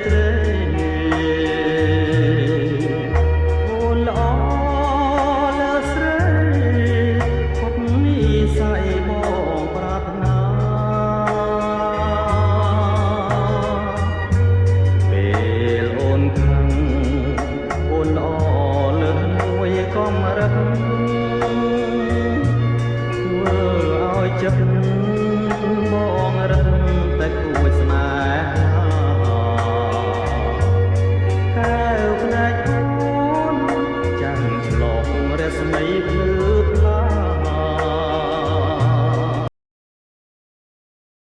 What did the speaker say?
ត្រីអូនល្អលើស្រីពុតនេះស័យបងប្រាថ្នាពេលអូនខឹងអូនល្អលើមួយកំរិតធ្វើឲ្យចិត្តបងរឹងតែគួចស្នេហាកែវភ្នែកអូនចាំងឆ្លងរស្មីភ្លឺ